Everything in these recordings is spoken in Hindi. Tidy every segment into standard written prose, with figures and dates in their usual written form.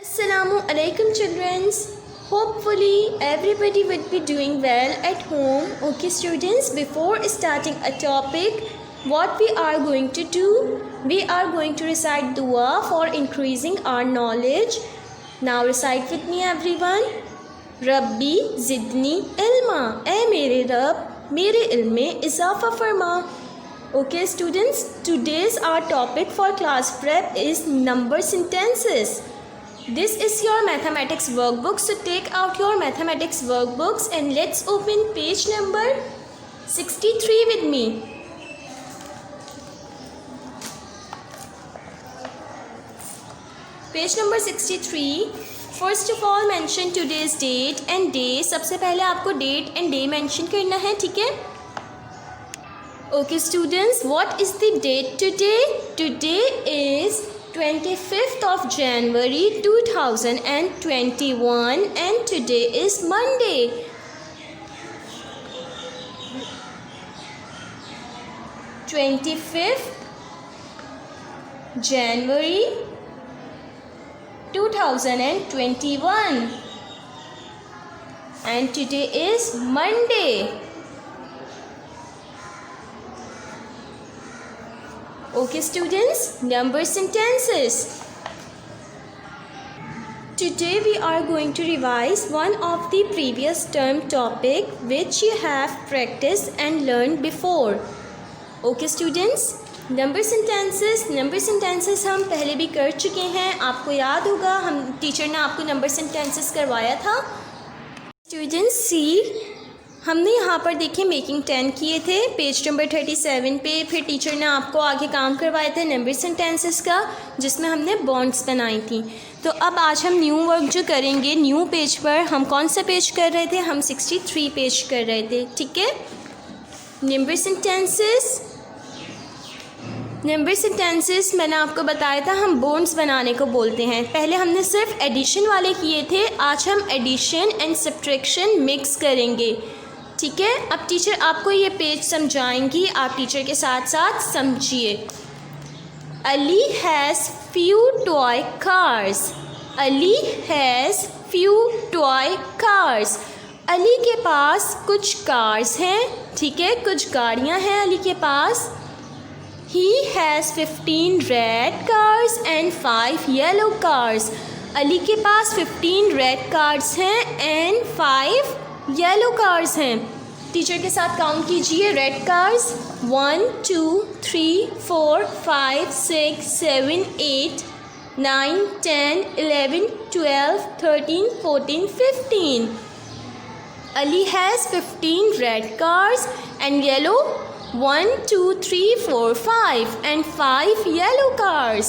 Assalamu alaikum childrens. Hopefully everybody would be doing well at home. Okay students, before starting a topic, what we are going to do? We are going to recite dua for increasing our knowledge. Now recite with me everyone. Rabbi zidni ilma. ऐ मेरे रब मेरे इल्म में इजाफा फरमा. Okay students, today's our topic for class prep is number sentences. This is your mathematics workbook, so take out your mathematics workbooks and let's open page number 63 with me. Page number 63. First of all mention today's date and day. सबसे पहले आपको date and day mention करना है, ठीक है? Okay students, what is the date today? Today is 25th of January 2021 and today is Monday. 25th January 2021 and today is Monday. Okay students, number sentences. Today we are going to revise one of the previous term topic which you have practiced and learned before. Okay students, number sentences हम पहले भी कर चुके हैं. आपको याद होगा हम टीचर ने आपको number sentences करवाया था. Students see, हमने यहाँ पर देखिए मेकिंग 10 किए थे पेज नंबर 37 पे. फिर टीचर ने आपको आगे काम करवाए थे नंबर सेंटेंसेस का जिसमें हमने बॉन्ड्स बनाई थी. तो अब आज हम न्यू वर्क जो करेंगे न्यू पेज पर. हम कौन सा पेज कर रहे थे? हम 63 पेज कर रहे थे, ठीक है. नंबर सेंटेंसेस मैंने आपको बताया था हम बॉन्ड्स बनाने को बोलते हैं. पहले हमने सिर्फ एडिशन वाले किए थे, आज हम एडिशन एंड सब्ट्रैक्शन मिक्स करेंगे, ठीक है. अब टीचर आपको ये पेज समझाएंगी, आप टीचर के साथ साथ समझिए. Ali has few toy cars. Ali has few toy cars. Ali के पास कुछ कार्स हैं, ठीक है, कुछ गाड़ियां हैं अली के पास. He has 15 red cars and 5 yellow cars. Ali के पास 15 रेड कार्स हैं एंड 5 येलो कार्स हैं. टीचर के साथ काउंट कीजिए. Red cars 1 2 3 4 5 6 7 8 9 10 11 12 13 14 15. Ali has 15 red cars and yellow 1 2 3 4 5 and 5 yellow cars.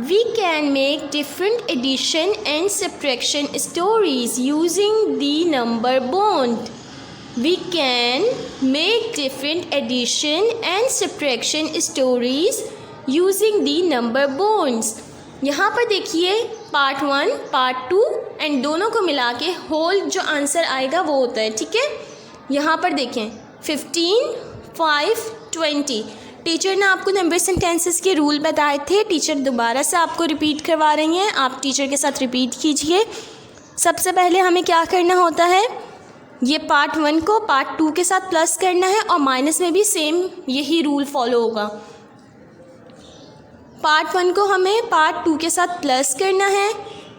We can make different addition and subtraction stories using the number bond. We can make different addition and subtraction stories using the number bonds. यहाँ पर देखिए पार्ट 1 पार्ट 2 एंड दोनों को मिला के होल जो आंसर आएगा वो होता है, ठीक है. यहाँ पर देखें 15 5 20. टीचर ने आपको नंबर सेंटेंसेस के रूल बताए थे. टीचर दोबारा से आपको रिपीट करवा रही हैं, आप टीचर के साथ रिपीट कीजिए. सबसे पहले हमें क्या करना होता है, ये पार्ट 1 को पार्ट 2 के साथ प्लस करना है और माइनस में भी सेम यही रूल फॉलो होगा. पार्ट 1 को हमें पार्ट 2 के साथ प्लस करना है,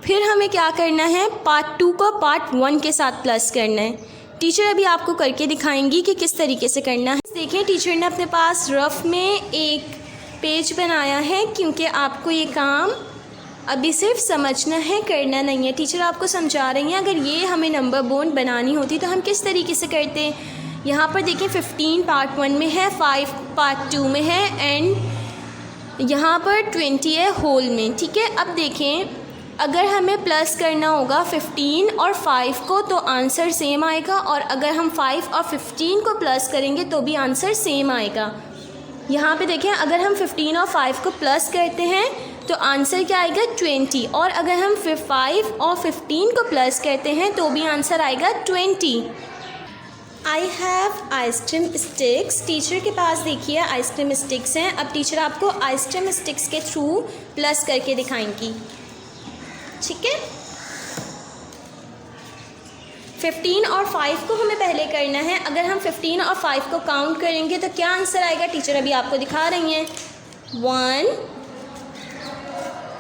फिर हमें क्या करना है पार्ट 2 को पार्ट 1 के साथ प्लस करना है. टीचर अभी आपको करके दिखाएंगी कि किस तरीके से करना है. देखिए टीचर ने अपने पास रफ में एक पेज बनाया है क्योंकि आपको ये काम अभी सिर्फ समझना है, करना नहीं है. टीचर आपको समझा रही हैं अगर ये हमें नंबर बॉन्ड बनानी होती तो हम किस तरीके से करते. यहाँ पर देखिए 15 पार्ट 1 में है, 5 पार्ट 2 में है एंड यहाँ पर 20 है होल में, ठीक है. अब देखें अगर हमें प्लस करना होगा 15 और 5 को तो आंसर सेम आएगा, और अगर हम 5 और 15 को प्लस करेंगे तो भी आंसर सेम आएगा. यहाँ पे देखें अगर हम 15 और 5 को प्लस करते हैं तो आंसर क्या आएगा 20, और अगर हम 5 और 15 को प्लस करते हैं तो भी आंसर आएगा 20. I have ice cream sticks. Teacher के पास देखिए आइसक्रीम स्टिक्स हैं। अब टीचर आपको आइसक्रीम स्टिक्स के थ्रू प्लस करके दिखाएंगी। ठीक है। 15 और 5 को हमें पहले करना है। अगर हम 15 और 5 को काउंट करेंगे तो क्या आंसर आएगा, टीचर अभी आपको दिखा रही हैं। 1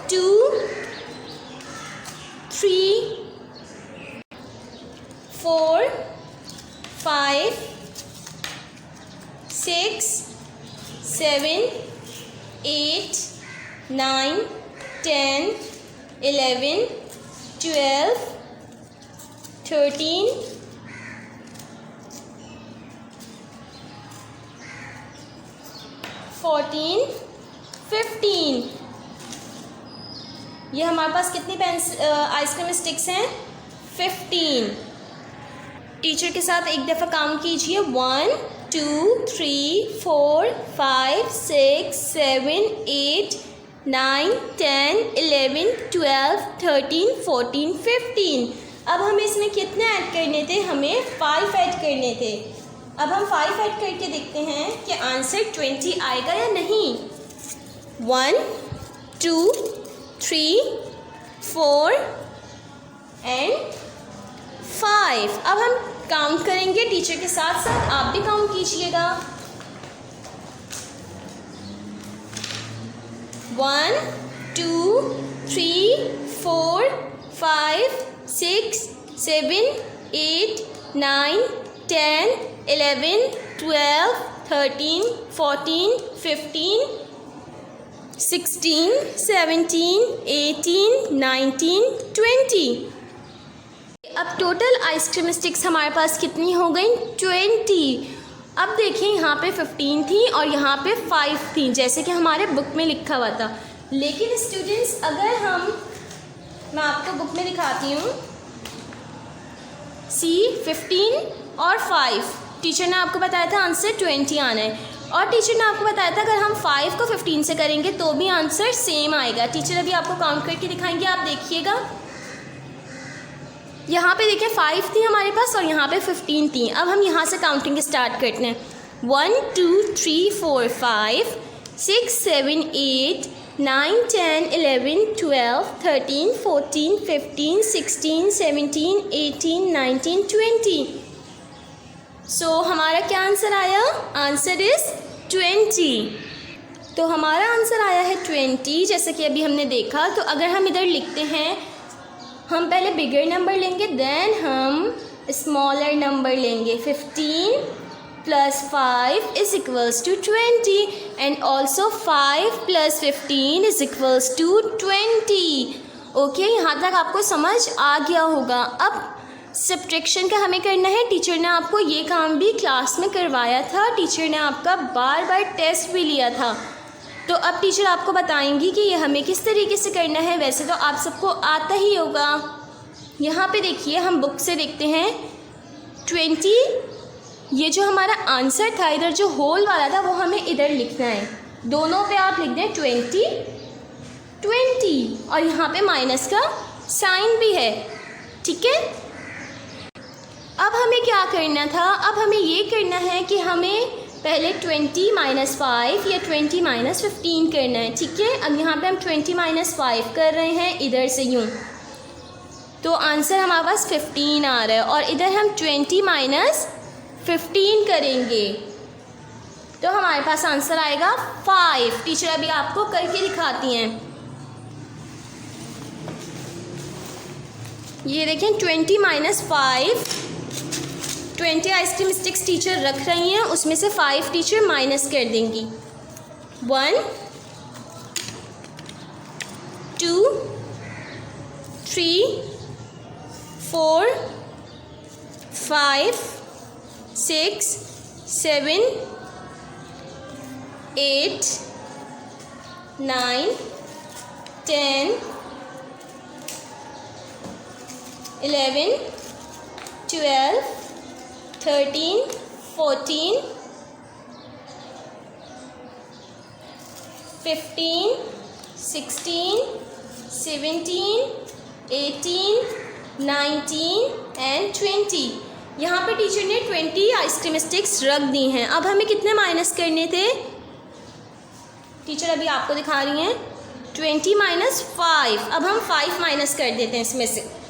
2 3 4 5 6 7 8 9 10 11 12 13 14 15। ये हमारे पास कितनी आइसक्रीम स्टिक्स हैं, 15। टीचर के साथ एक दफ़ा काउंट कीजिए। 1 2 3 4 5 6 7 8 9 10 11 12 13 14 15। अब हमें इसमें कितने ऐड करने थे, हमें 5 ऐड करने थे। अब हम 5 ऐड करके देखते हैं कि आंसर 20 आएगा या नहीं। 1 2 3 4 एंड 5। अब हम काउंट करेंगे टीचर के साथ साथ, आप भी काउंट कीजिएगा। 1 2 3 4 5 6 7 8 9 10 11 12 13 14 15 16 17 18 19 20। अब टोटल आइसक्रीम स्टिक्स हमारे पास कितनी हो गई, 20। अब देखिए यहाँ पे 15 थी और यहाँ पे 5 थी, जैसे कि हमारे बुक में लिखा हुआ था। लेकिन स्टूडेंट्स अगर मैं आपको बुक में दिखाती हूँ, सी 15 और 5, टीचर ने आपको बताया था आंसर 20 आना है, और टीचर ने आपको बताया था अगर हम 5 को 15 से करेंगे तो भी आंसर सेम आएगा। टीचर अभी आपको काउंट करके दिखाएंगे, आप देखिएगा। यहाँ पे देखिए 5 थी हमारे पास और यहाँ पे 15 थी। अब हम यहाँ से काउंटिंग स्टार्ट करते हैं। 1 2 3 4 5 6 7 8 9 10 11 12 13 14 15 16 17 18 19 20। सो हमारा क्या आंसर आया, आंसर इज़ 20। तो हमारा आंसर आया है 20, जैसे कि अभी हमने देखा। तो अगर हम इधर लिखते हैं, हम पहले बिगर नंबर लेंगे, देन हम स्मॉलर नंबर लेंगे। 15 + 5 = 20 एंड ऑल्सो 5 + 15 = 20। ओके, यहाँ तक आपको समझ आ गया होगा। अब सब्ट्रैक्शन का हमें करना है। टीचर ने आपको ये काम भी क्लास में करवाया था, टीचर ने आपका बार बार टेस्ट भी लिया था। तो अब टीचर आपको बताएंगी कि ये हमें किस तरीके से करना है। वैसे तो आप सबको आता ही होगा। यहाँ पे देखिए, हम बुक से देखते हैं 20। ये जो हमारा आंसर था, इधर जो होल वाला था वो हमें इधर लिखना है। दोनों पे आप लिख दें 20 20, और यहाँ पे माइनस का साइन भी है, ठीक है। अब हमें क्या करना था, अब हमें ये करना है कि हमें पहले 20 - 5 या 20 - 15 करना है, ठीक है। अब यहाँ पे हम 20 - 5 कर रहे हैं इधर से यूँ, तो आंसर हमारे पास 15 आ रहा है। और इधर हम 20 - 15 करेंगे तो हमारे पास आंसर आएगा 5। टीचर अभी आपको करके दिखाती हैं। ये देखें 20 - 5, 20 आइसक्रीम स्टिक्स टीचर रख रही हैं, उसमें से 5 टीचर माइनस कर देंगी। 1 2 3 4 5 6 7 8 9 10 11 12 13 14 15 16 17 18 19 एंड 20। यहाँ पे टीचर ने 20 आइसक्रीम स्टिक्स रख दी हैं। अब हमें कितने माइनस करने थे, टीचर अभी आपको दिखा रही हैं। 20 माइनस 5। अब हम 5 माइनस कर देते हैं इसमें से।